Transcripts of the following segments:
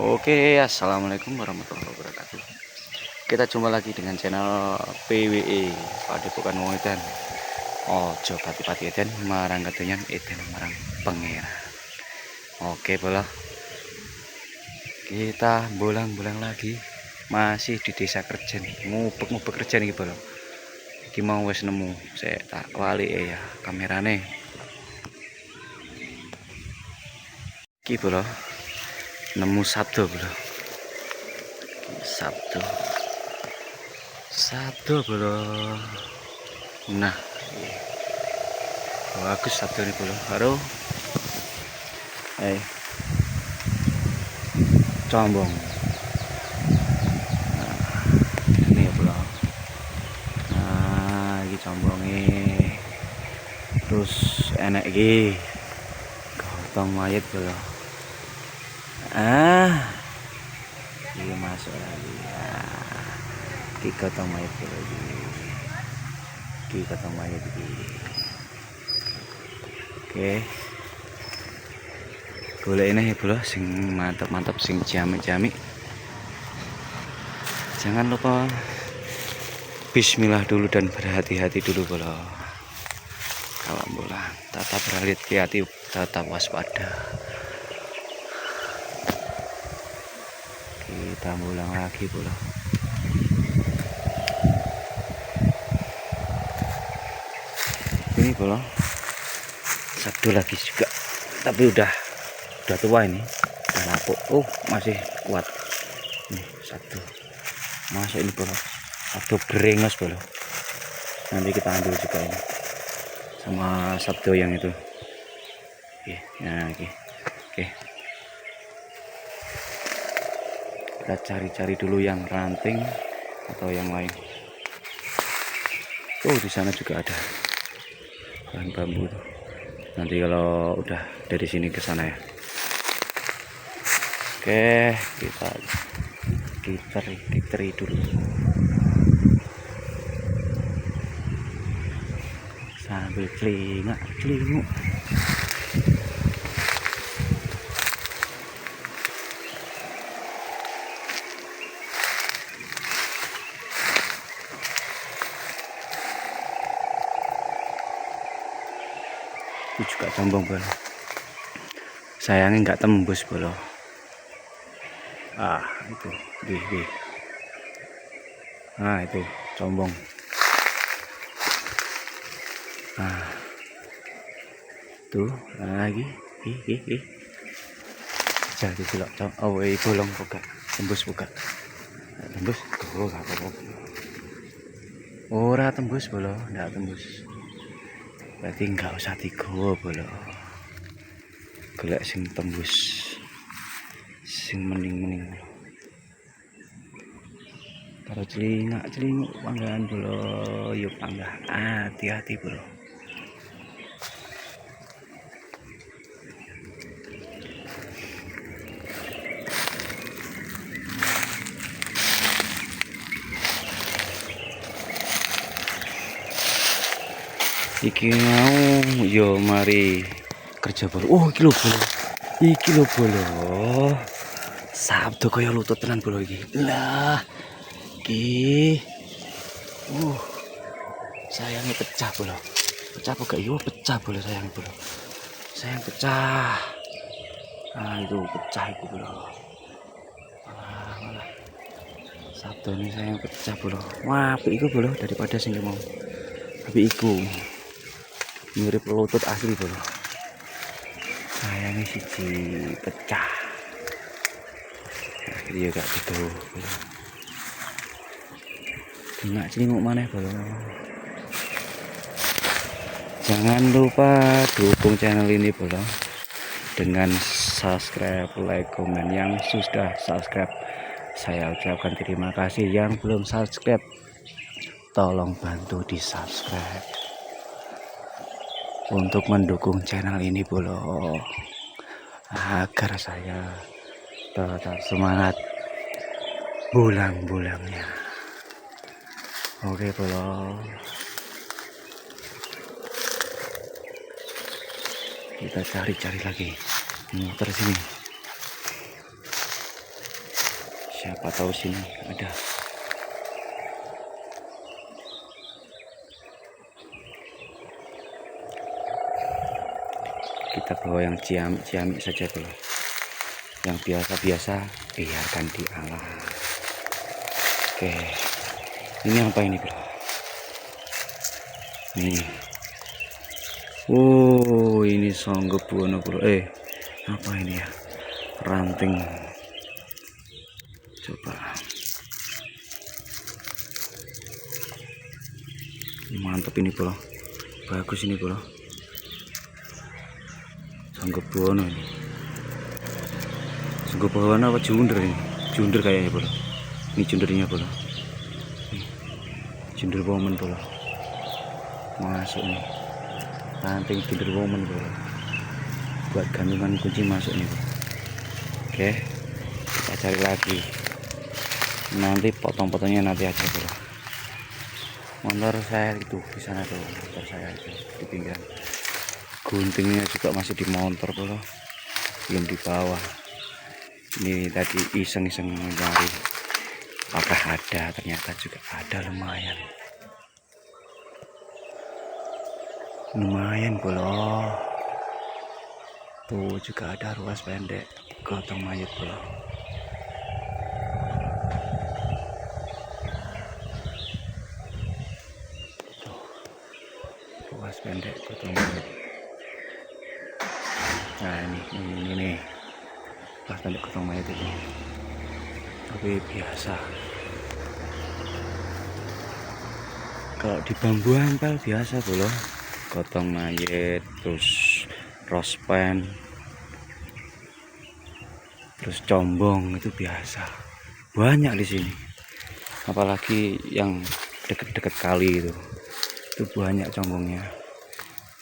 Oke, assalamualaikum warahmatullahi wabarakatuh. Kita jumpa lagi dengan channel PWE Padepokan Wong Edan. Ojo pati-pati Edan marang kedenyan Edan marang pengira. Oke, bola. Kita bolang-bolang lagi. Masih di desa Kerjen. Ngubek-ngubek Kerjen iki, bola. Iki mau wis nemu. Saya tak wali ya kamerane. Iki, bola. Nemu Sabdo, bola. Sabdo bro. Nah, bagus Sabdo ini bro. Baru combong. Nah, ini ya bro. Nah, ini combongnya. Terus enak iki. Gotong mayat bro. Ini masuk lagi. Ini gotong mayat bro. Ini gotong mayat iki. Oke. Golek ini ya bro, sing mantap-mantap, sing jami-jami. Jangan lupa bismillah dulu dan berhati-hati dulu bro. Kalau bola tetap berhati-hati, tetap waspada. Kita ulang lagi bro. Ini bro, satu lagi juga, tapi udah tua ini, udah lapuk. Oh, masih kuat. Nih satu, masuk ini bro, satu berengos bro. Nanti kita ambil juga ini sama Sabdo yang itu. Oke, nah oke. Kita cari-cari dulu yang ranting atau yang lain. Oh, di sana juga ada bahan bambu tuh. Nanti kalau udah dari sini ke sana ya. Oke, kita giteri dulu sambil celingak. Itu juga combong bro, sayangnya nggak tembus bro. Itu di. Nah itu combong. Tuh lagi jadi pula. Oh bolong buka, tembus buka, tembus. Oh nggak apa-apa. Ora tembus bro, nggak tembus. Berarti nggak usah digowo bro. Golek sing tembus, sing mending. Kalau celingak panggalan bro, yuk panggah, hati-hati bro. Iki mau yo mari kerja bro. Oh iki lho bro. Sabdo kaya lutut tenan bro iki. Lah. Iki. Sayangnya pecah bro. Pecah apa gak? Yo pecah bro sayangnya bro. Sayang pecah. Itu pecah itu bro. Malah. Sabdo ini sayang pecah bro. Wah, apik iku bro daripada sing mau. Tapi iku mirip lutut asli bro. Sayangnya siji pecah. Akhirnya gak gitu bro. Nggak celinguk maneh bro. Jangan lupa dukung channel ini bro dengan subscribe, like, komen. Yang sudah subscribe saya ucapkan terima kasih. Yang belum subscribe tolong bantu di subscribe untuk mendukung channel ini bro, agar saya tetap semangat bulang-bulangnya. Oke bro, kita cari lagi muter sini. Siapa tahu sini ada. Kita bawa yang ciamik saja bro. Yang biasa-biasa biarkan di alam. Oke, ini apa ini bro? Nih, oh ini Sanggebuana bro. Apa ini ya? Ranting. Coba. Mantap ini bro. Bagus ini bro. Sanggebuana ini. Sanggebuana apa junder ini? Junder kayaknya bro. Ini jundernya bro. Junder woman bro. Masuk nih. Ranting junder woman bro. Buat gantungan kunci masuk nih bro. Oke, kita cari lagi. Nanti potong-potongnya nanti aja bro. Motor saya itu di sana tuh, motor saya itu di pinggiran. Guntingnya juga masih di motor bro, belum di bawah. Ini tadi iseng-iseng mencari apakah ada, ternyata juga ada. Lumayan bro. Tuh juga ada ruas pendek gotong mayat bro. Tuh, ruas pendek gotong mayat. Nah ini nih ruas pendek gotong mayat itu. Tapi biasa. Kalau di bambu ampel biasa bro. Gotong mayat, terus rospen, terus combong itu biasa. Banyak di sini. Apalagi yang deket-deket kali itu banyak combongnya.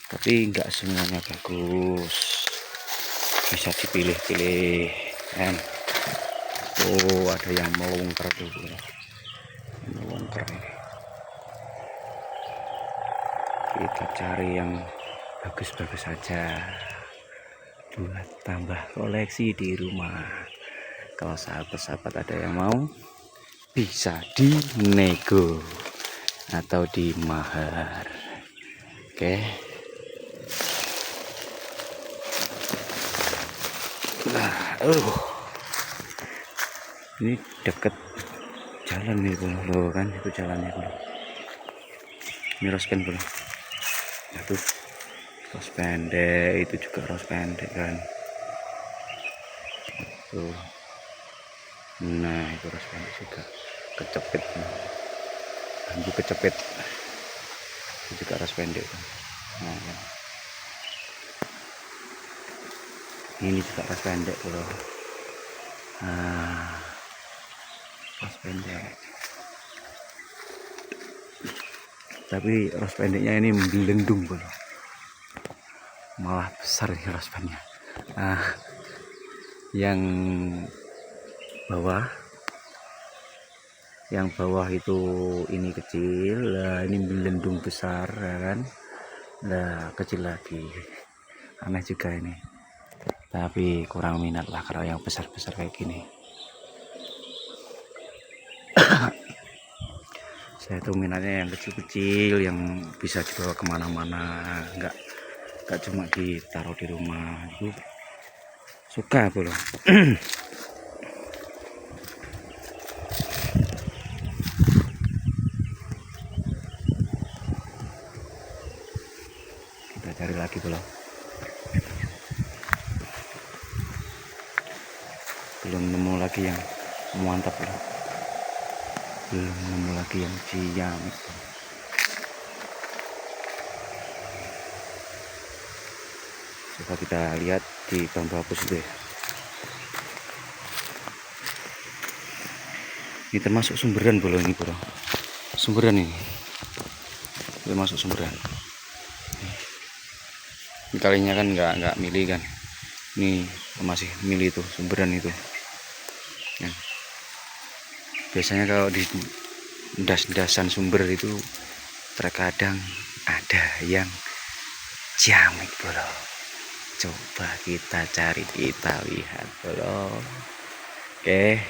Tapi enggak semuanya bagus. Bisa dipilih-pilih. Oh, ada yang melungker tuh. Melungker ini. Kita cari yang bagus-bagus saja buat tambah koleksi di rumah. Kalau sahabat-sahabat ada yang mau, bisa dinego atau di mahar. Oke. Ini deket jalan nih bro, kan itu jalannya bro. Ini rospen bro. Itu ros pendek, itu juga ros pendek kan. Tuh. Nah itu ros pendek juga kecepit, bambu kecepit. Itu juga ros pendek kan. Nah, kan. Ini juga ros pendek bro. Nah, ros pendek. Tapi ros pendeknya ini melendung bro. Malah besar nih ros pendeknya. Nah, yang bawah itu ini kecil, lah ini melendung besar kan. Nah, kecil lagi. Aneh juga ini. Tapi kurang minat lah kalau yang besar-besar kayak gini. Saya tuh minatnya yang kecil-kecil, yang bisa dibawa kemana-mana, nggak cuma ditaruh di rumah. Itu suka bro. Kita cari lagi bro. Belum nemu lagi yang mantap bro. Belum nemu lagi yang ciamik. Coba kita lihat di bambu hapus itu ya. Ini termasuk sumberan bro ini bro. Sumberan ini. Termasuk sumberan. Ini kalinya kan nggak milih kan. Ini masih milih itu sumberan itu. Ya. Biasanya kalau di das-dasan sumber itu terkadang ada yang ciamik bro. Coba kita cari, kita lihat bro. Oke.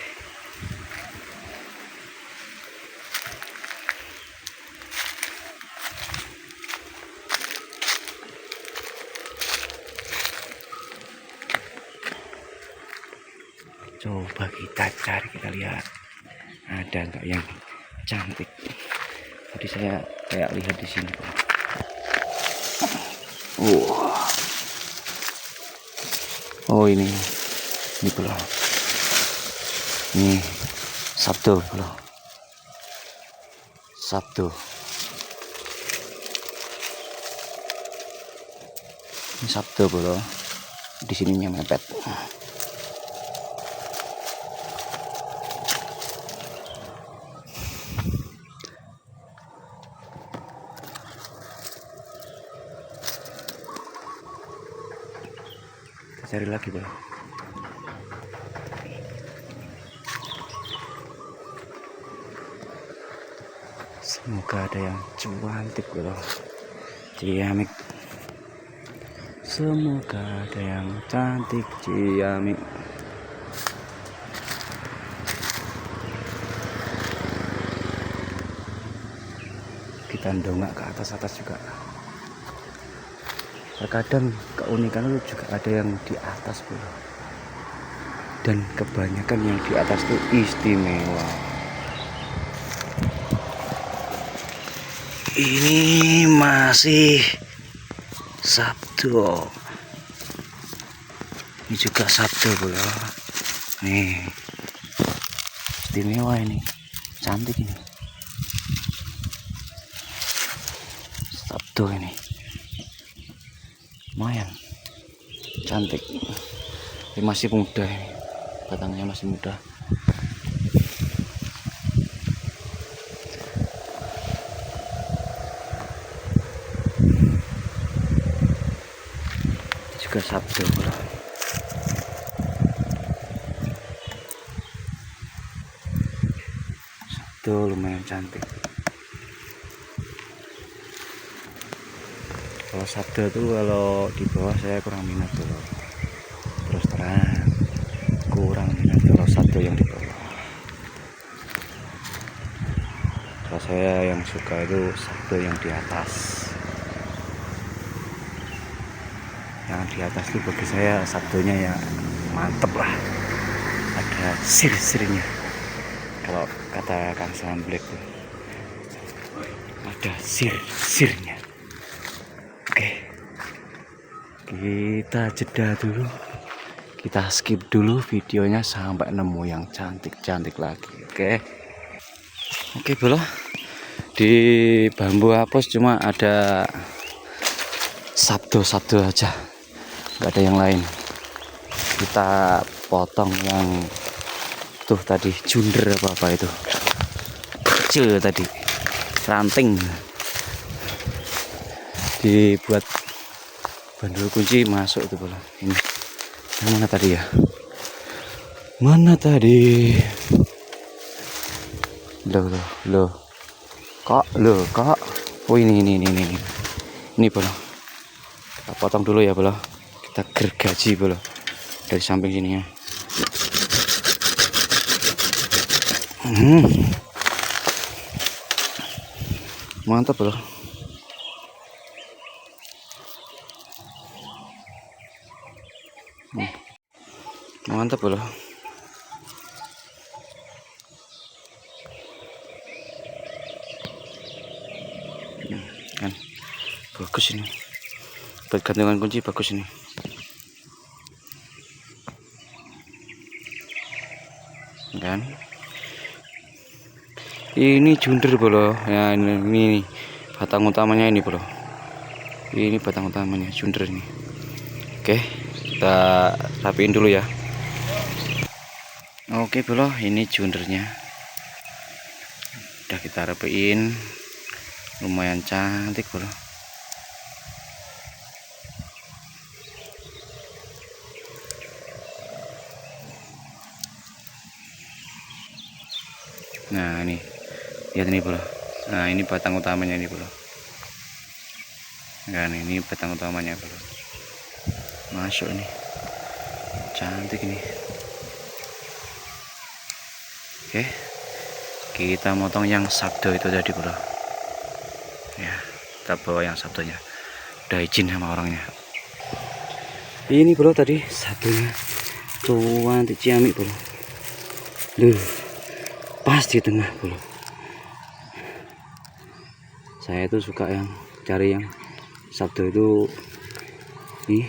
Coba kita cari, kita lihat ada nggak yang cantik. Tadi saya kayak lihat di sini. Oh ini bro. Ini Sabtu bro. Sabtu. Ini Sabtu bro. Di sininya mepet. Cari lagi bro. Semoga ada yang cantik bro. Ciamik. Semoga ada yang cantik ciamik. Kita dongak ke atas juga. Terkadang keunikan itu juga ada yang di atas bro. Dan kebanyakan yang di atas itu istimewa. Ini masih Sabtu. Ini juga Sabtu bro. Nih istimewa ini, cantik ini. Sabtu ini lumayan cantik. Ini masih muda ini, batangnya masih muda. Juga Sabtu bro. Sabtu lumayan cantik. Kalau Sabtu itu kalau di bawah saya kurang minat dulu. Terus terang kurang minat kalau Sabtu yang di bawah. Kalau saya yang suka itu Sabtu yang di atas. Yang di atas itu bagi saya Sabtunya ya mantep lah. Ada sir-sirnya. Kalau kata Kang Samblek tuh ada sir-sirnya. Oke, kita jeda dulu, kita skip dulu videonya sampai nemu yang cantik-cantik lagi. Oke bro, di bambu apus cuma ada Sabtu aja, nggak ada yang lain. Kita potong yang tuh tadi junder apa itu kecil tadi, ranting, dibuat bandul kunci masuk itu bro. Ini yang mana tadi ya? Mana tadi? Loh. Kok. Oh ini bro. Kita potong dulu ya bro. Kita gergaji bro. Dari samping sini ya. Mantap bro. Mantap bro. Kan bagus ini. Buat gantungan kunci bagus ini. Kan? Ini junder bro. Ya ini batang utamanya ini bro. Ini batang utamanya junder ini. Oke, kita rapiin dulu ya. Oke bro, ini jundernya udah kita rapiin, lumayan cantik bro. Nah ini lihat ini bro. Nah ini batang utamanya ini bro. Nah ini batang utamanya bro. Masuk ini, cantik ini. Oke, kita motong yang Sabtu itu tadi bro. Ya, kita bawa yang Sabtunya. Udah izin sama orangnya. Ini bro tadi satunya cantik ciamik bro. Pas di tengah bro. Saya itu suka yang cari yang sabdo itu nih,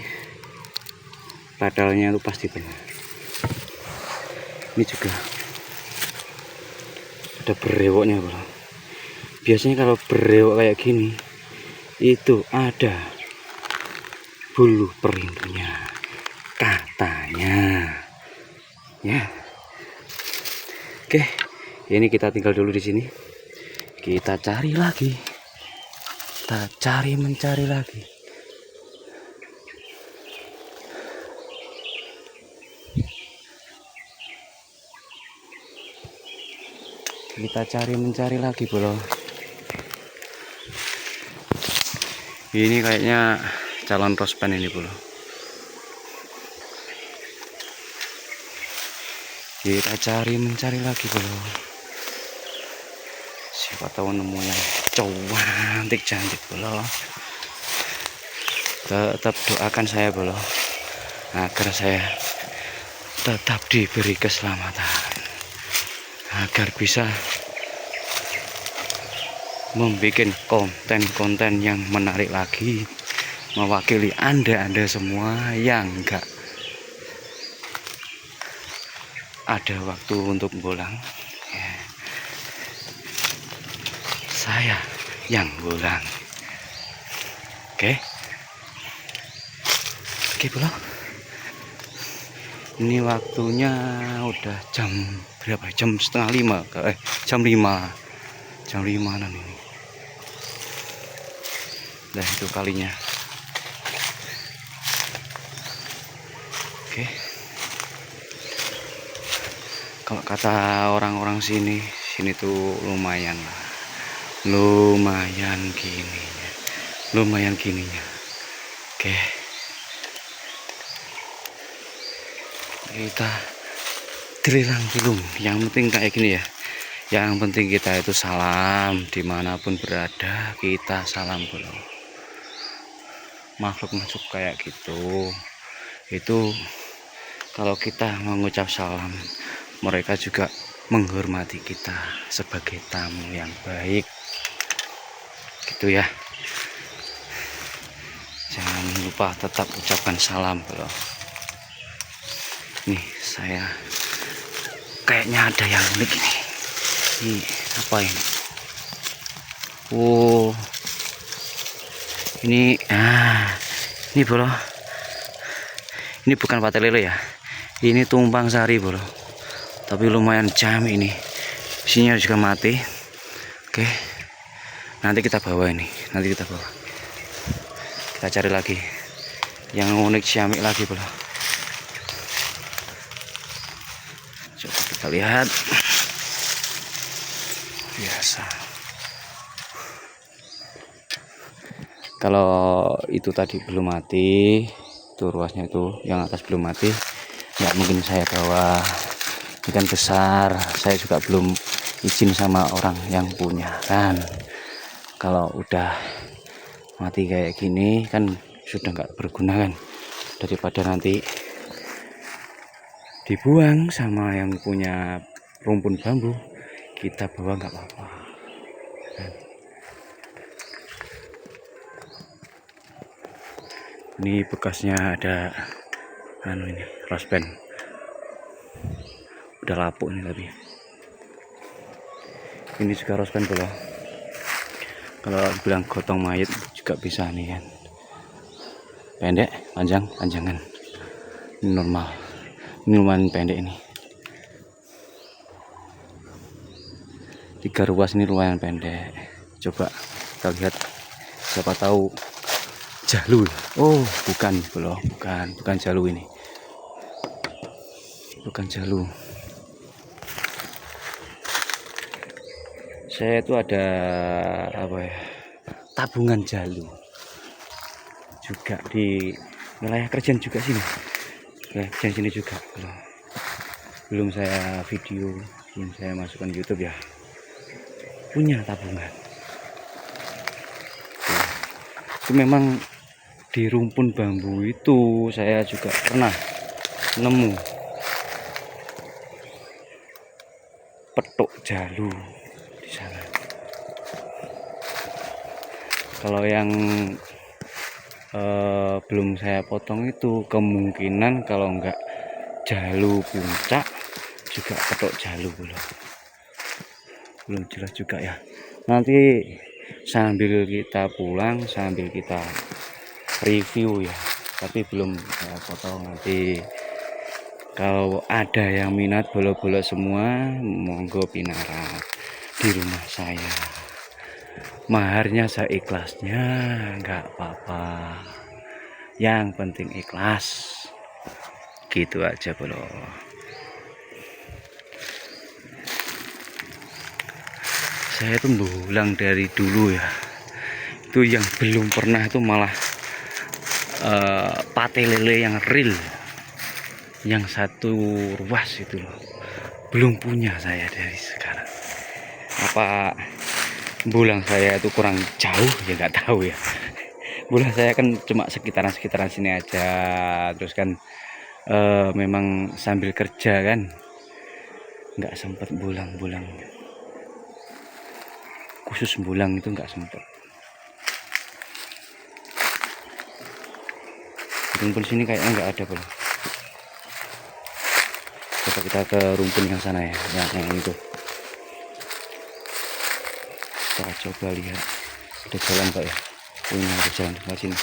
pedalnya itu pas di tengah. Ini juga ada berewoknya bro. Biasanya kalau berewok kayak gini itu ada bulu perindunya katanya ya. Oke, ini kita tinggal dulu di sini. Kita cari lagi. Kita mencari lagi. Kita mencari lagi, bro. Ini kayaknya calon rospen ini, bro. Kita mencari lagi, bro. Siapa tahu nemu yang cantik, bro. Tetap doakan saya, bro, agar saya tetap diberi keselamatan, agar bisa membuat konten-konten yang menarik lagi, mewakili anda semua yang enggak ada waktu untuk bolang ya. Saya yang bolang. Oke bro, ini waktunya udah jam berapa? Jam setengah 5, jam 5 ini. Nah itu kalinya. Oke, kalau kata orang-orang sini tuh lumayan gininya. Oke, kita tilang-tilung. Yang penting kayak gini ya, yang penting kita itu salam dimanapun berada, kita salam dulu. Makhluk kayak gitu itu kalau kita mengucap salam, mereka juga menghormati kita sebagai tamu yang baik gitu ya. Jangan lupa tetap ucapkan salam bro. Nih saya kayaknya ada yang unik ini. Ini apa ini? Oh, ini bro, ini bukan pate lele ya, ini tumpang sari bro, tapi lumayan jam ini, isinya juga mati. Oke, nanti kita bawa, kita cari lagi yang unik ciamik lagi bro. Coba kita lihat. Biasa kalau itu tadi belum mati, itu ruasnya itu yang atas belum mati, nggak mungkin saya bawa. Ikan besar, saya juga belum izin sama orang yang punya kan. Kalau udah mati kayak gini kan sudah nggak berguna kan, daripada nanti dibuang sama yang punya rumpun bambu, kita bawa nggak apa-apa kan. Ini bekasnya ada ini rospen, udah lapuk nih, tapi ini juga rospen bro. Kalau bilang gotong mayat juga bisa nih kan, pendek panjangan ini normal, ini lumayan pendek ini. 3 ruas ini lumayan pendek. Coba kita lihat, siapa tahu jalu. Oh bukan bro, bukan jalu ini, bukan jalu. Saya itu ada apa ya, tabungan jalu juga di wilayah kerjaan juga sini ya, kerjaan sini juga bro. Belum saya video, belum saya masukkan YouTube ya, punya tabungan. Itu memang di rumpun bambu itu saya juga pernah nemu petuk jalu di sana. Kalau yang belum saya potong itu kemungkinan kalau enggak jalu puncak juga petuk jalu, belum jelas juga ya. Nanti sambil kita pulang sambil kita review ya, tapi belum saya potong. Nanti kalau ada yang minat bolok-bolok semua, monggo pinarak di rumah saya. Maharnya seikhlasnya, nggak apa-apa. Yang penting ikhlas. Gitu aja, bro. Saya tuh berulang dari dulu ya. Itu yang belum pernah itu malah pate lele yang real. Yang satu ruas itu loh. Belum punya saya dari sekarang. Apa bulan saya itu kurang jauh ya, nggak tahu ya. Bulan saya kan cuma sekitaran sini aja, terus kan memang sambil kerja kan nggak sempat bulang khusus bulang itu nggak sempat. Rumpun sini kayaknya nggak ada, bro. Coba kita ke rumpun yang sana ya, yang itu. Kita coba lihat ada jalan pak ya. Ini ada jalan di sini.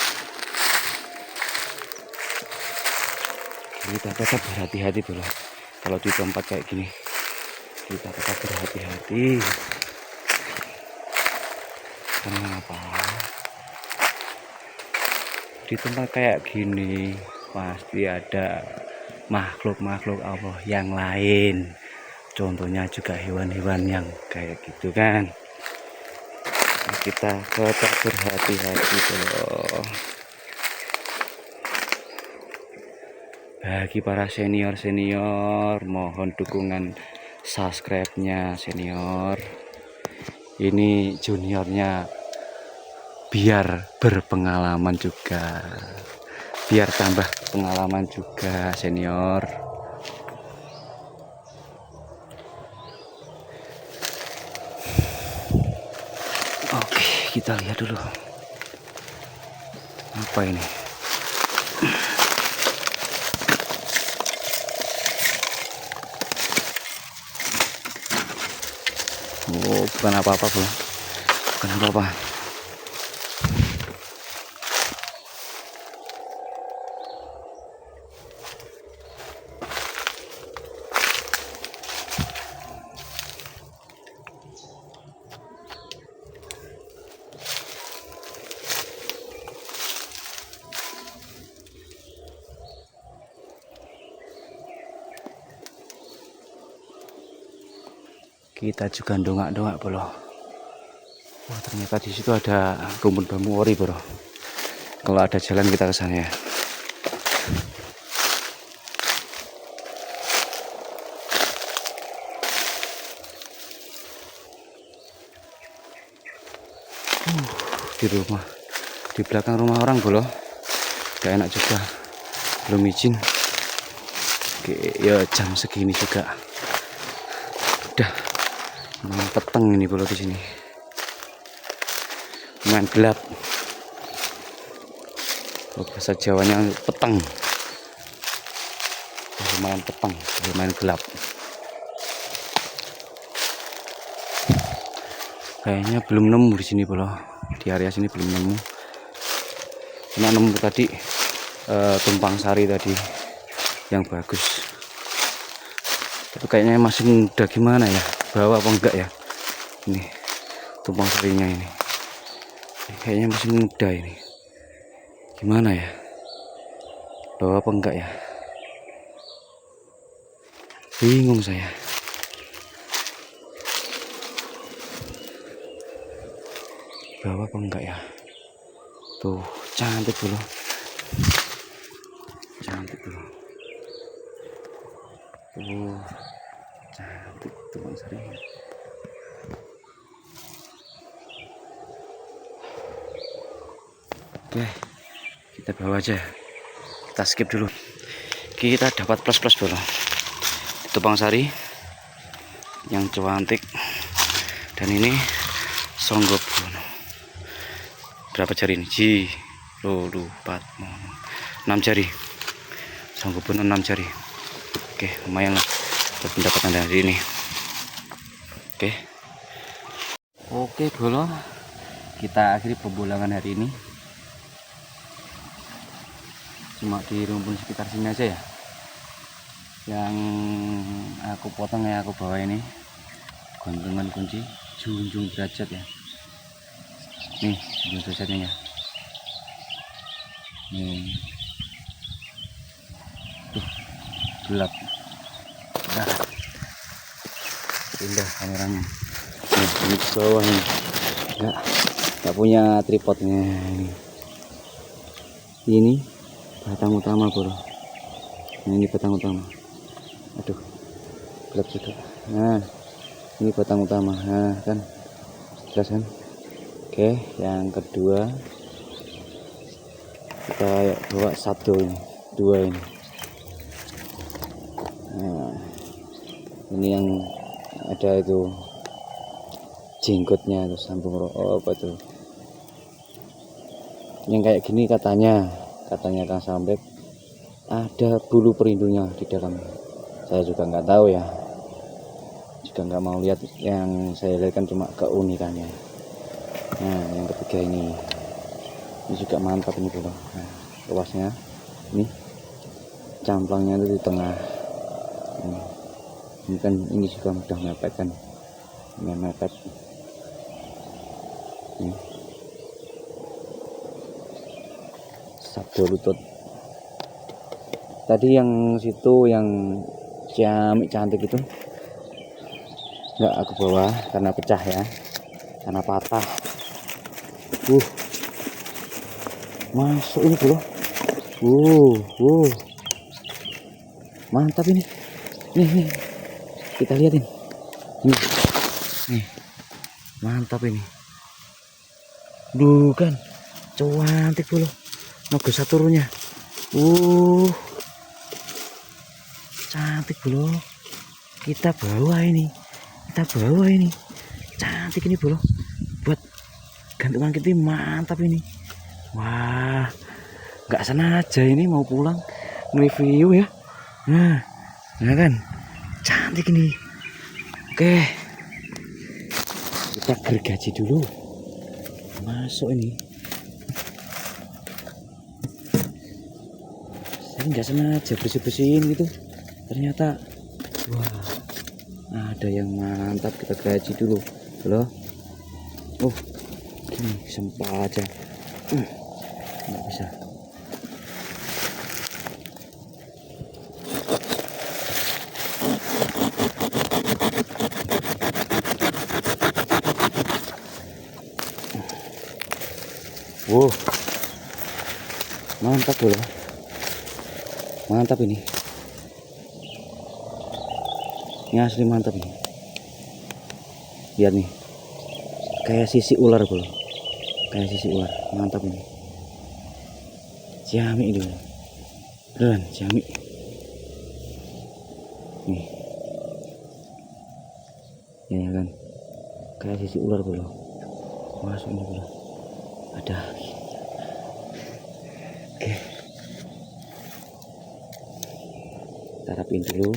Kita tetap berhati-hati, bro. Kalau di tempat kayak gini kita tetap berhati-hati. Kenapa? Di tempat kayak gini pasti ada makhluk-makhluk Allah yang lain. Contohnya juga hewan-hewan yang kayak gitu kan. Kita tetap berhati-hati, bro. Bagi para senior mohon dukungan subscribe-nya senior. Ini juniornya biar berpengalaman juga, biar tambah pengalaman juga senior. Oke, kita lihat dulu apa ini. Oh, bukan apa-apa, bro. Bukan apa-apa. Kita juga dongak-dongak, bro. Wah, ternyata di situ ada rumpun bambu ori, bro. Kalau ada jalan kita ke sana ya. Di rumah, di belakang rumah orang, bro. Gak enak juga. Belum izin. Oke, ya jam segini juga. Udah main peteng ini, bro, di sini. Main gelap. Bahasa Jawanya peteng. Lumayan peteng, lumayan gelap. Kayaknya belum nemu di sini, bro. Di area sini belum nemu. Cuma nemu tadi tumpang sari tadi yang bagus. Tapi kayaknya masih muda, gimana ya? Bawa apa enggak ya? Ini tumpang sarinya ini. Kayaknya masih muda ini. Gimana ya? Bawa apa enggak ya? Bingung saya. Bawa apa enggak ya? Tuh, cantik, bro. Cantik, bro. Tuh, cantik tumpang sari. Oke, kita bawa aja. Kita skip dulu. Kita dapat plus, bro. Tumpang sari yang cantik. Dan ini Songgobono. Berapa jari ini? Ji, 4, 6 jari. Songgobono 6 jari. Oke, lumayan lah buat pendapatan dari ini. Oke bolo, kita akhiri pembulangan hari ini. Cuma di rumpun sekitar sini aja ya. Yang aku potong ya, aku bawa ini gantungan kunci junjung derajat ya. Nih junjung derajatnya ya. Nih tuh gelap, indah kameranya. Nih ini ke bawah nih, nggak punya tripodnya ini batang utama bro. Nah, ini batang utama. Aduh gelap juga. Nah ini batang utama. Nah kan jelas kan. Oke, yang kedua kita bawa 1 ini, 2 ini. Nah ini yang ada itu jenggotnya, terus sambung apa tuh yang kayak gini, katanya Kang Sambek ada bulu pelindungnya di dalam. Saya juga nggak tahu ya, juga nggak mau lihat. Yang saya lihat kan cuma keunikannya. Nah yang ketiga ini juga mantap ini bro. Nah, luasnya ini camplangnya itu di tengah. Ini kan ini juga mudah mepet kan, ini mepet. Ini sabdo lutut. Tadi yang situ yang ciamik cantik itu nggak aku bawa karena pecah ya, karena patah. Masuk ini bro. Mantap ini. Nih kita lihatin. Nih mantap ini. Duh kan cantik bro. Nogo saturunya. Cantik bro. Kita bawa ini. Cantik ini bro. Buat gantungan kita mantap ini. Wah, nggak sengaja ini mau pulang nge-review ya. Nah kan cantik ini. Oke, kita gergaji dulu. Masuk ini. Saya nggak sengaja bersih-bersihin gitu, ternyata wah ada yang mantap. Kita gaji dulu loh. Gini sempat aja nggak bisa. Mantap loh, mantap ini asli mantap nih. Lihat nih, kayak sisi ular bro, kayak sisi ular. Mantap ini, ciamik ini beneran ciamik nih ya kan, kayak sisi ular bro. Masuk ini bro, ada. Oke, kita rapin dulu.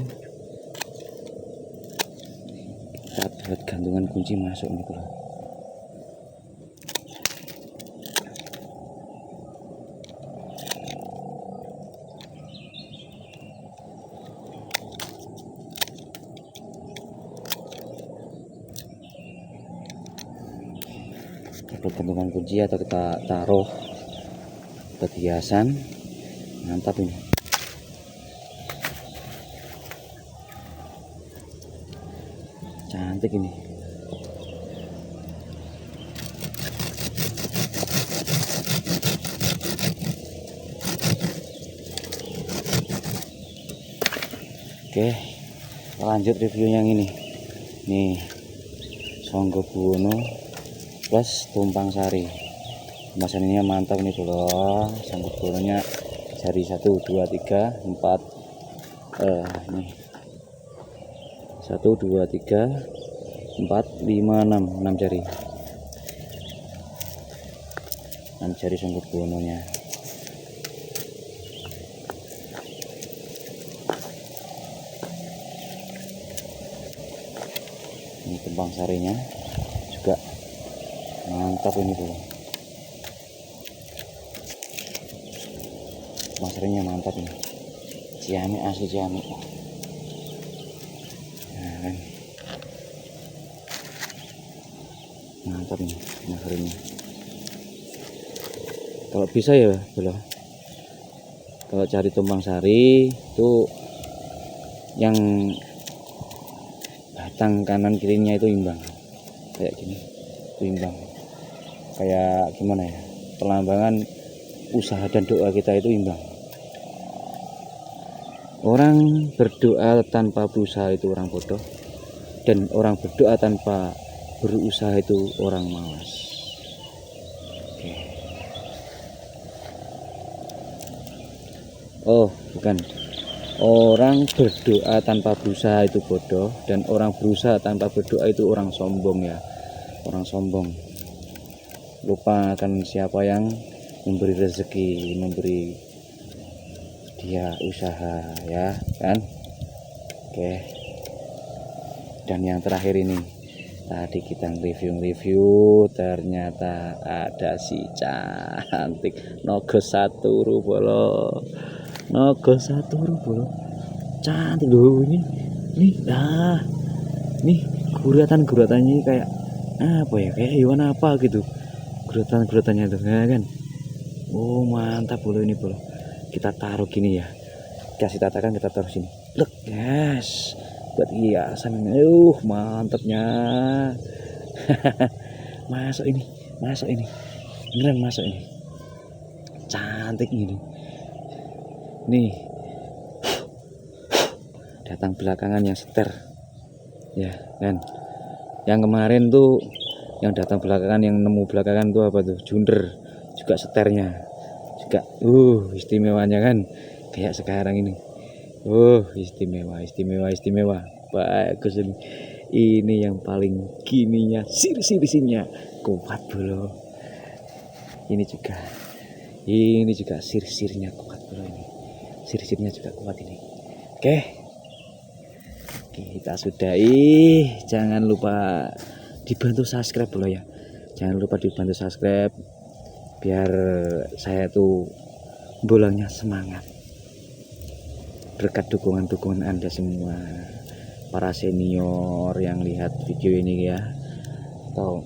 Kita buat gantungan kunci masuk ini bro. Buat gantungan kunci atau kita taruh buat hiasan. Mantap ini. Cantik ini. Oke, lanjut review yang ini. Nih, Songgobono plus tumpang sari. Kemasannya mantap nih bro. Songgobononya jari 1, 2, 3, 4. Nih 1 2 3 4 5 6 jari. 6 jari sungguh bononya. Ini kembang sarinya juga mantap ini bro. Kembang sarinya mantap ini. Ciamik, asli ciamik. Nah, kan. Mantap ini kembang sarinya. Kalau bisa ya bro, kalau cari tumbang sari itu yang batang kanan kirinya itu imbang, kayak gini itu imbang, kayak gimana ya, perlambangan usaha dan doa kita itu imbang. Orang berdoa tanpa berusaha itu orang bodoh, dan orang berdoa tanpa berusaha itu orang malas. Oke. Oh bukan, orang berdoa tanpa berusaha itu bodoh, dan orang berusaha tanpa berdoa itu orang sombong ya. Orang sombong, lupa akan siapa yang memberi rezeki, memberi dia usaha ya kan. Oke. Dan yang terakhir ini, tadi kita review ternyata ada si cantik Nogo Saturu bolo. Nogo Saturu bolo, cantik loh ini. Nih guratan-guratannya kayak apa ya, kayak hewan apa gitu guratan-guratannya tuh ya kan. Oh mantap bolo ini bolo. Kita taruh gini ya, kasih tatakan, kita taruh sini. Look guys, buat hiasan. Mantapnya. masuk ini beneran masuk ini, cantik ini nih. Datang belakangan yang seter ya kan. Yang kemarin tuh yang datang belakangan, yang nemu belakangan tuh apa tuh, junder juga seternya juga istimewanya kan, kayak sekarang ini. Istimewa bagus ini yang paling gininya, sirisinya kuat bro. Ini juga sir-sirnya kuat bro, ini sir-sirnya juga kuat ini. Oke, kita sudahi. Jangan lupa dibantu subscribe bro ya, jangan lupa dibantu subscribe biar saya tuh bolangnya semangat, berkat dukungan Anda semua, para senior yang lihat video ini ya, atau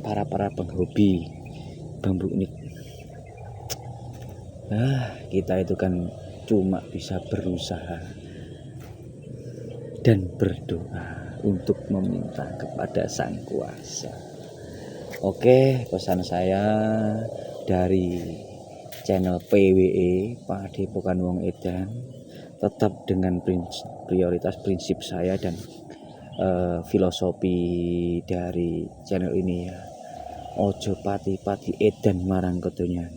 para penghobi bambu unik. Kita itu kan cuma bisa berusaha dan berdoa untuk meminta kepada Sang Kuasa. Oke, pesan saya dari channel PWE Padepokan Wong Edan, tetap dengan prioritas prinsip saya dan filosofi dari channel ini ya. Ojo pati-pati edan marang kedonyan,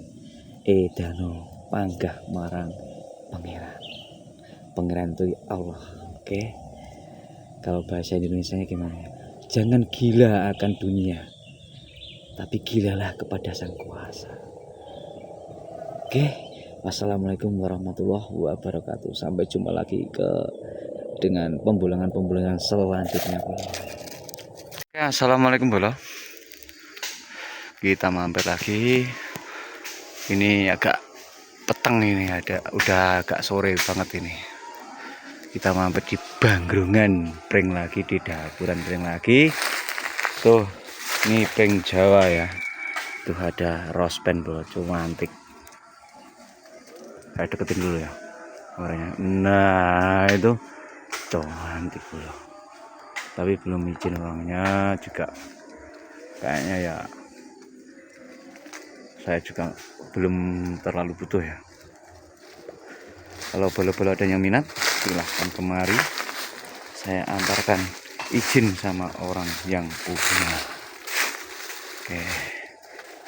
edano panggah marang pangeran itu Allah. Oke, kalau bahasa Indonesianya gimana ya, jangan gila akan dunia, tapi gilalah kepada Sang Kuasa. Oke, wassalamualaikum warahmatullahi wabarakatuh. Sampai jumpa lagi dengan pembulangan selanjutnya. Oke, assalamualaikum bro. Kita mampir lagi. Ini agak peteng ini, udah agak sore banget ini. Kita mampir di Banggrungan, pring lagi di dapuran, pring lagi. Tuh, ini pring Jawa ya. Tuh ada rospen bro, cuma antik. Saya deketin dulu ya orangnya. Nah itu cantik bro, tapi belum izin orangnya juga kayaknya ya. Saya juga belum terlalu butuh ya. Kalau bolo-bolo ada yang minat, silahkan kemari, saya antarkan izin sama orang yang punya. Oke,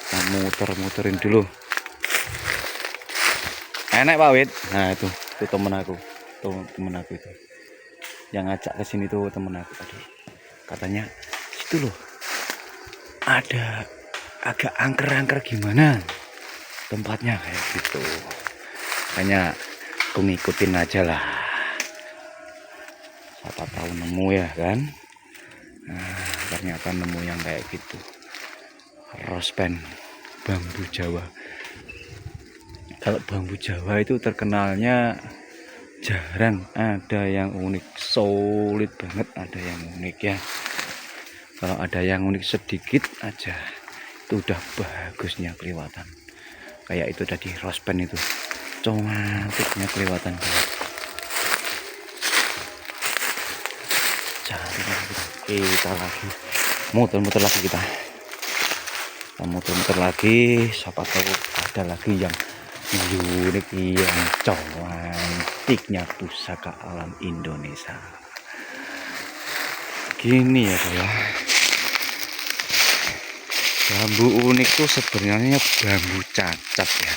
kita muterin dulu. Enak Pak Wid. Nah itu temen aku itu. yang ngajak ke sini tuh temen aku tadi. Katanya situ loh ada agak angker-angker gimana tempatnya kayak gitu. Hanya aku ngikutin aja lah. Siapa tahu nemu ya kan. Nah, ternyata nemu yang kayak gitu. Rospen bambu Jawa. Kalau bambu Jawa itu terkenalnya jarang ada yang unik, solid banget ada yang unik ya. Kalau ada yang unik sedikit aja itu udah bagusnya kelihatan. Kayak itu tadi rospen itu cantiknya kelihatan. Cantik kita lagi muter-muter lagi kita muter-muter lagi, siapa tahu ada lagi yang unik yang cantiknya pusaka alam Indonesia. Gini ya saya, bambu unik tuh sebenarnya bambu cacat ya,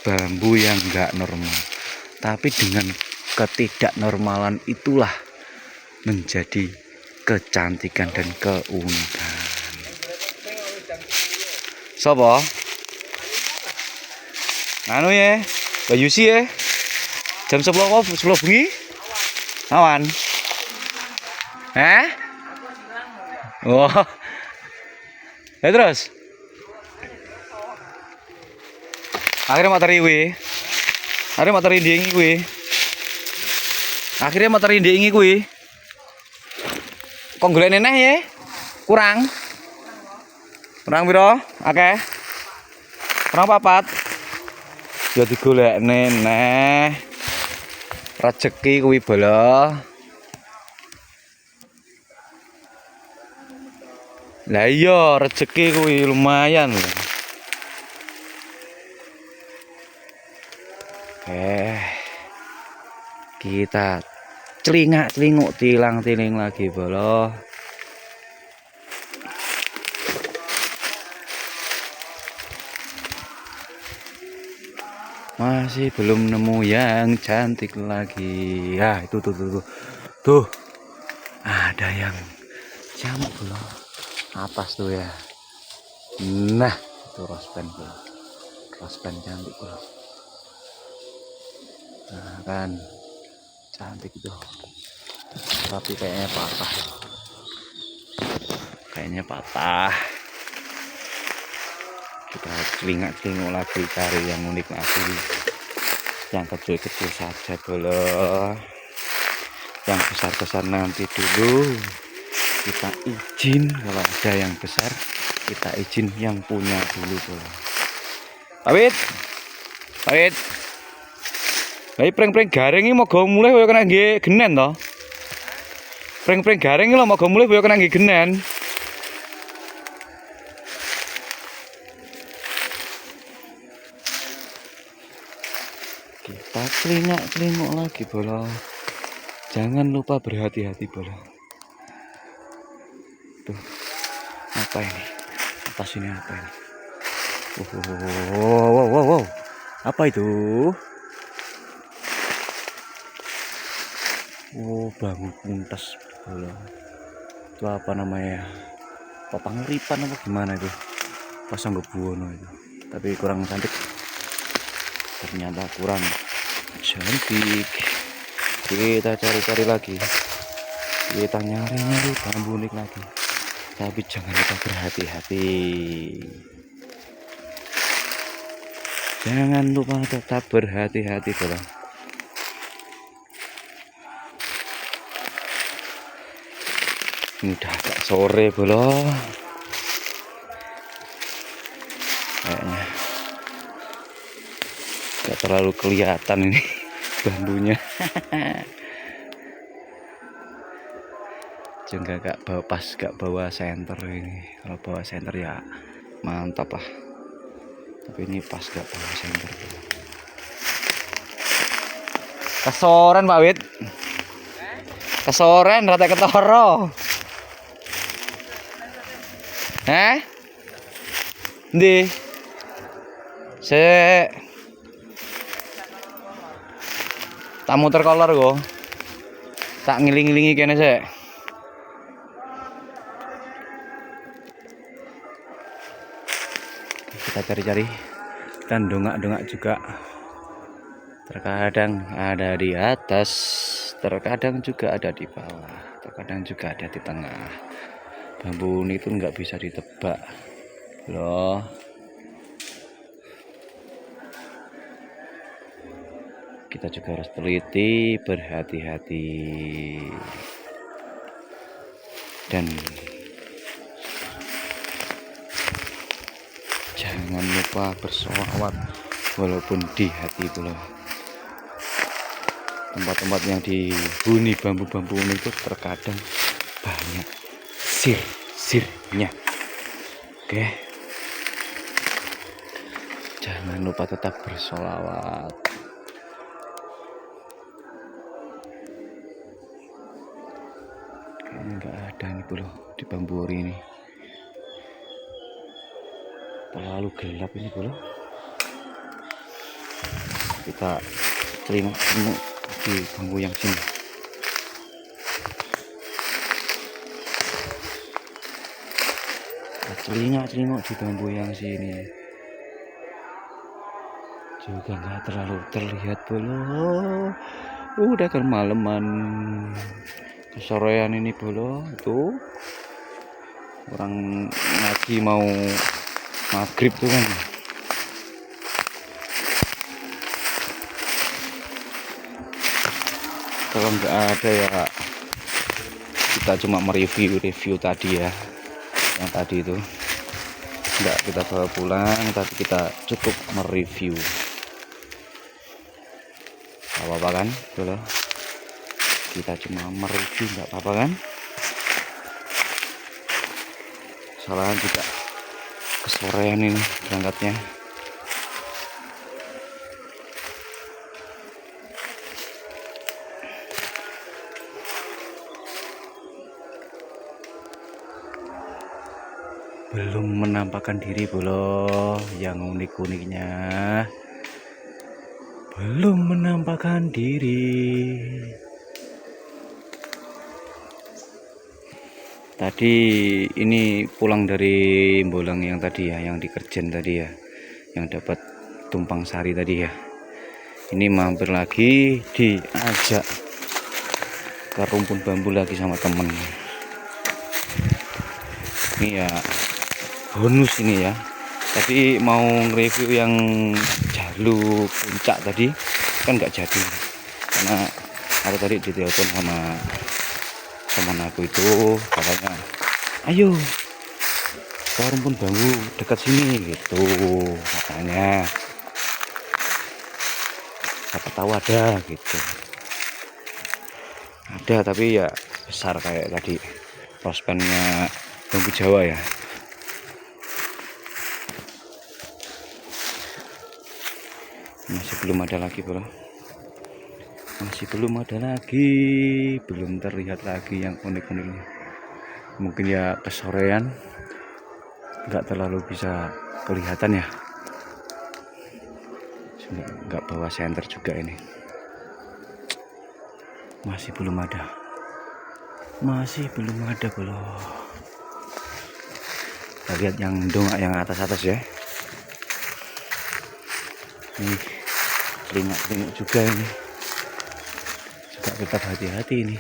bambu yang enggak normal, tapi dengan ketidaknormalan itulah menjadi kecantikan dan keunikan. Sopo? Anu ya, Bayu sih ya. Jam 10 bengi? Awan. Oh. Ya terus. Akhirnya materi kuwi. Akhirnya materi ndingi kuwi. Akhirnya materi ndingi kuwi. Kok golek neneh ya? Kurang. Kurang piro? Akeh. Kurang papat. Ya digolek neneh. Rezeki kuwi bola. Lah iya, rezeki kuwi lumayan lho. Kita celingak-celinguk tilang-tiling lagi bola. Masih belum nemu yang cantik lagi. Ya, itu tuh. Tuh. Ada yang jamuk belum? Atas tuh ya. Nah, itu rospen belum. Rospen cantik belum. Nah, kan cantik itu. Tapi kayaknya patah. Kayaknya patah. Kita celingak-celinguk lagi cari yang unik lagi, yang kecil-kecil saja boleh, yang besar-besar nanti dulu kita izin. Kalau ada yang besar kita izin yang punya dulu boleh. Awit lagi pring-pring garing ini mau mulai kaya kena nggih genen toh. Pring-pring garing ini mau mulai kaya kena nggih genen. Kita celingak-celinguk lagi bola. Jangan lupa berhati-hati bola. Tuh, apa ini? Atas ini apa ini? Wow. Apa itu? Oh, bambu puntas bola. Itu apa namanya? Papanguripan apa gimana itu? Pasang Buwono itu. Tapi kurang cantik. Ternyata kurang cantik. Kita cari-cari lagi. Kita nyari-nyari bambu unik lagi. Tapi jangan lupa berhati-hati. Jangan lupa tetap berhati-hati bola. Ini udah agak sore bola. Kayaknya gak terlalu kelihatan ini bambunya. Juga gak bawa senter ini. Kalau bawa senter ya mantap lah. Tapi ini pas gak bawa senter. Kesoren Pak Wit. Kesoren rata ketoro. Ndi? Tak muter kolor kok. Tak ngiling-ngilingi kene sik. Kita cari-cari dan dongak-dongak juga. Terkadang ada di atas, terkadang juga ada di bawah, terkadang juga ada di tengah. Bambu ini tuh nggak bisa ditebak loh. Kita juga harus teliti, berhati-hati, dan jangan lupa bersolawat walaupun di hati pula. Tempat-tempat yang dihuni bambu-bambu ini itu terkadang banyak sir-sirnya. Oke, jangan lupa tetap bersolawat. Kayaknya nggak ada nih bro di bambu ori ini, terlalu gelap ini bro. Kita terima di bambu yang sini. Celingak-celingak di bambu yang sini juga nggak terlalu terlihat bolo. Udah kemalaman, kesorean ini bolo. Tuh orang ngaji mau maghrib tuh kan. Kalau nggak ada ya kita cuma mereview tadi ya, yang tadi itu nggak kita bawa pulang, tapi kita cukup mereview. Gak apa-apa kan bro, kita cuma mereview, nggak apa-apa kan. Soalnya juga kesorean ini berangkatnya. Belum menampakkan diri bolo, yang unik-uniknya belum menampakkan diri. Tadi ini pulang dari Bolang yang tadi ya, yang di Kerjen tadi ya, yang dapat tumpang sari tadi ya. Ini mampir lagi, diajak ke rumpun bambu lagi sama temen. Ini ya bonus ini ya, tapi mau review yang jaluk puncak tadi kan nggak jadi, karena aku tadi ditelepon sama teman aku itu, katanya ayo ke rumpun bambu dekat sini gitu katanya, siapa tahu ada gitu. Ada tapi ya besar kayak tadi prospennya bambu Jawa ya. Masih belum ada lagi bro, masih belum ada lagi, belum terlihat lagi yang unik-uniknya. Mungkin ya kesorean, nggak terlalu bisa kelihatan ya, nggak bawa senter juga ini. Masih belum ada, masih belum ada bro. Kita lihat yang dongak yang atas-atas ya. Nih telinga juga ini, juga tetap hati-hati ini.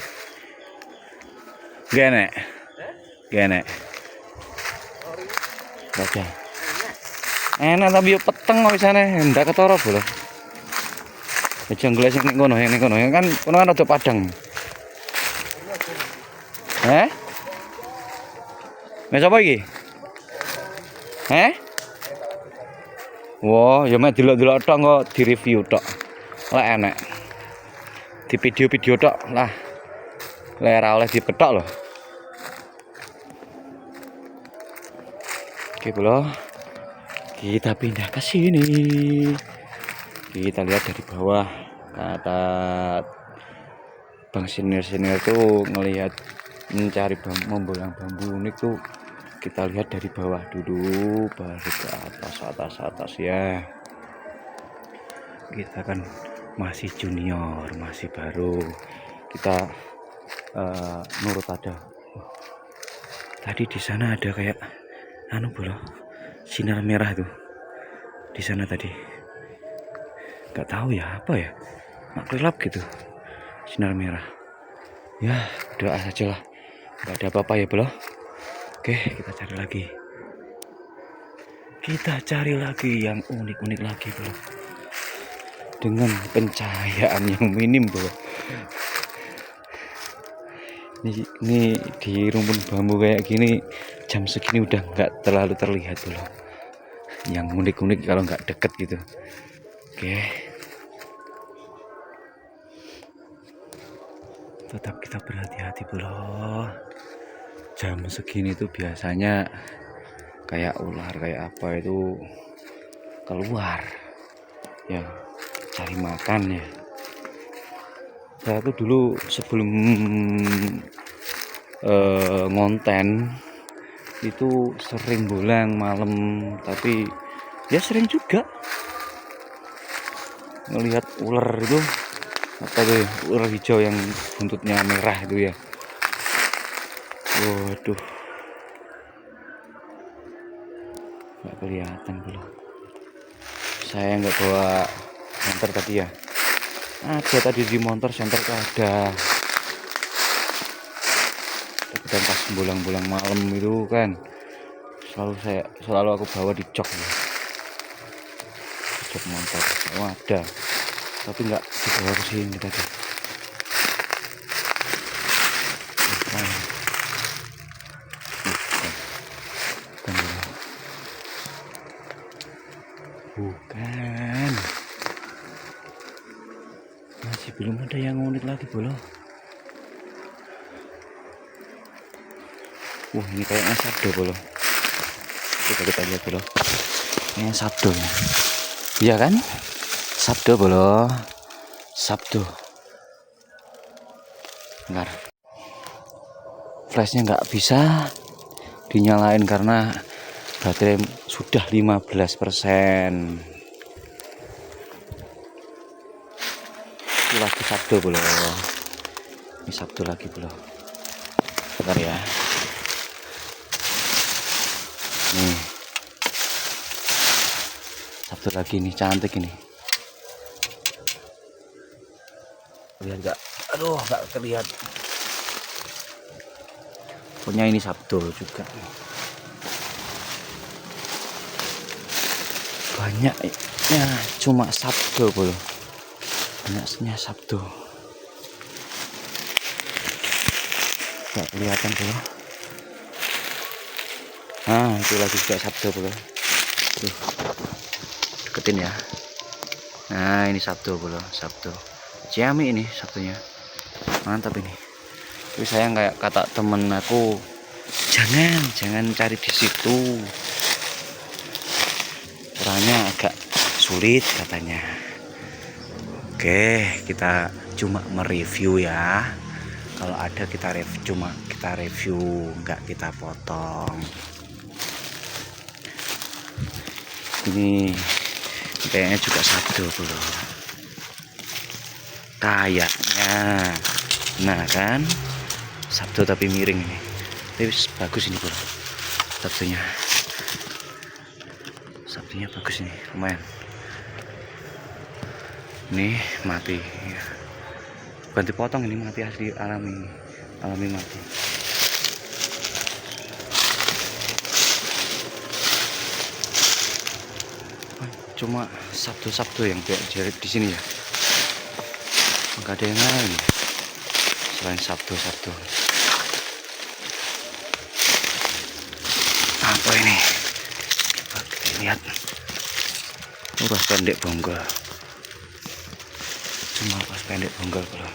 Gak enak baca enak tapi yuk peteng kok sana ndak ketara bola. Jenggeles yang kono yang kan kono kan ada padang. Mes apa iki? Wah, ya mek delok-delok tok kok di-review tok. Lek enek. Di video-video tok lah. Lek ora oleh dipetok loh. Oke, bro. Kita pindah ke sini. Kita lihat dari bawah. Kata Bang senior tuh ngelihat mencari membolang bambu unik tuh, kita lihat dari bawah dulu baru ke atas ya. Kita kan masih junior, masih baru, kita nurut ada. Tadi di sana ada kayak bolo sinar merah tuh di sana tadi. Nggak tahu ya apa ya, maklap gitu sinar merah. Ya doa saja lah, nggak ada apa-apa ya bro. Oke, kita cari lagi. Kita cari lagi yang unik-unik lagi bro, dengan pencahayaan yang minim bro. Ini di rumpun bambu kayak gini jam segini udah nggak terlalu terlihat bro yang unik-unik kalau nggak deket gitu. Oke, tetap kita berhati-hati bro. Jam segini tuh biasanya kayak ular kayak apa itu keluar ya cari makan ya. Saya tuh dulu sebelum ngonten itu sering bolang malam, tapi ya sering juga ngelihat ular itu apa tuh ya, ular hijau yang buntutnya merah itu ya. Waduh, nggak kelihatan bro. Saya nggak bawa senter tadi ya. Ada tadi di motor senter ada. Tapi kan pas bolang-bolang malam itu kan selalu aku bawa di jok ya. Jok motor. Oh ada. Tapi nggak dibawa ke sini tadi. Bukan. Masih belum ada yang unik lagi bro. Wah ini kayaknya sabdo bro. Coba kita lihat bro. Ini sabdo ya. Iya kan? Sabdo bro. Sabdo. Bentar. Flashnya nggak bisa dinyalain karena baterai sudah 15%. Ini lagi sabdo bro. Ini sabdo lagi bro. Bentar ya. Nih. Sabdo lagi nih, cantik ini. Lihat nggak? Aduh, nggak terlihat. Pokoknya ini sabdo juga. Banyaknya cuma sabdo bro. Banyaknya sabdo. Nggak kelihatan bro. Nah itu lagi juga sabdo bro. Tuh, deketin ya. Nah ini sabdo bro, sabdo. Ciami ini sabdonya. Mantap ini. Tapi saya kayak kata temen aku, jangan cari di situ. Caranya agak sulit katanya. Oke, kita cuma mereview ya. Kalau ada kita review, cuma kita review, nggak kita potong. Ini kayaknya juga sabdo bro. Kayaknya. Nah kan, sabdo tapi miring ini. Tapi bagus ini bro. Sabdonya. Sabdonya bagus ini, lumayan. Ini mati. Bukan dipotong, ini mati asli, alami mati. Cuma sabdo yang jarik di sini ya. Enggak ada yang lain selain sabdo. Apa ini? Coba kita lihat. Pas pendek bonggol. Cuma pas pendek bonggol bro.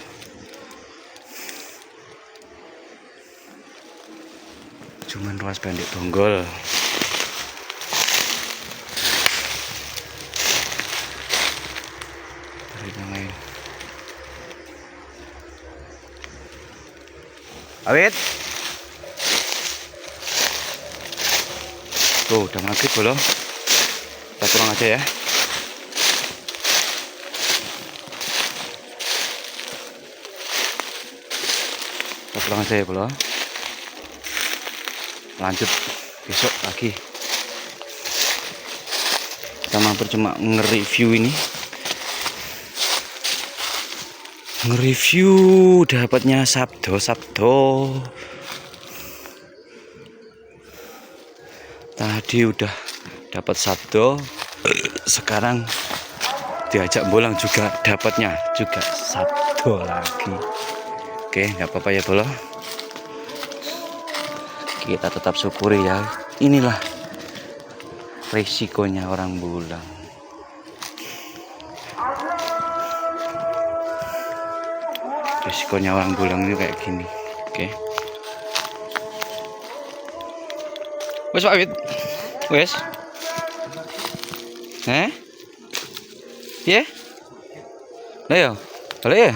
Cuman ruas pendek bonggol. Tarik yang lain. Awet. Tuh udah maghrib belum? Kita kurang aja ya. Kita pulang aja ya bro. Lanjut besok lagi. Kita mampir cuma nge-review ini. Nge-review dapatnya sabdo. Tadi udah dapat sabdo, sekarang diajak bolang juga dapatnya juga sabdo lagi. Oke, nggak apa-apa ya bolo. Kita tetap syukuri ya. Inilah resikonya orang bulang. Resikonya orang bulang ini kayak gini. Oke. Wes Pak Wit. Wes. Piye? Lah ya. Balik ya.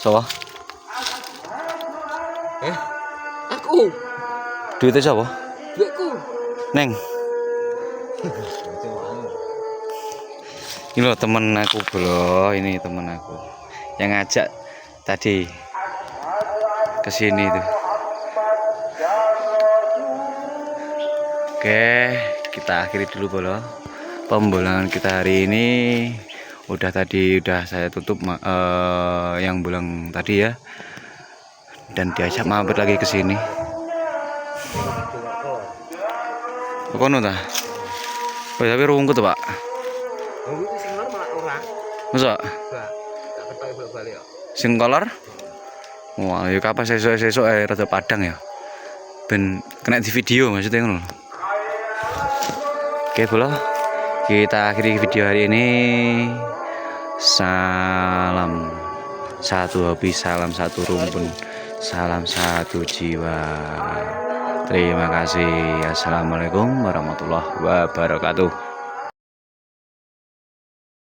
Siapa? Aku. Duitnya siapa? Duitku. Neng. Ini loh temen aku bro, ini temen aku yang ngajak tadi ke sini tuh. Oke, kita akhiri dulu bro. Pembolangan kita hari ini udah saya tutup yang bulang tadi ya. Dan diajak mampir lagi ke sini. Kono ta? Oh, tapi rungkut tuh, Pak. Masa? Sing kolor? Wah, ya kapan sesuk rada padang ya. Ben kena di video maksudnya ngono. Oke, bro. Kita akhiri video hari ini. Salam satu hobi, salam satu rumpun, salam satu jiwa. Terima kasih. Assalamualaikum warahmatullahi wabarakatuh.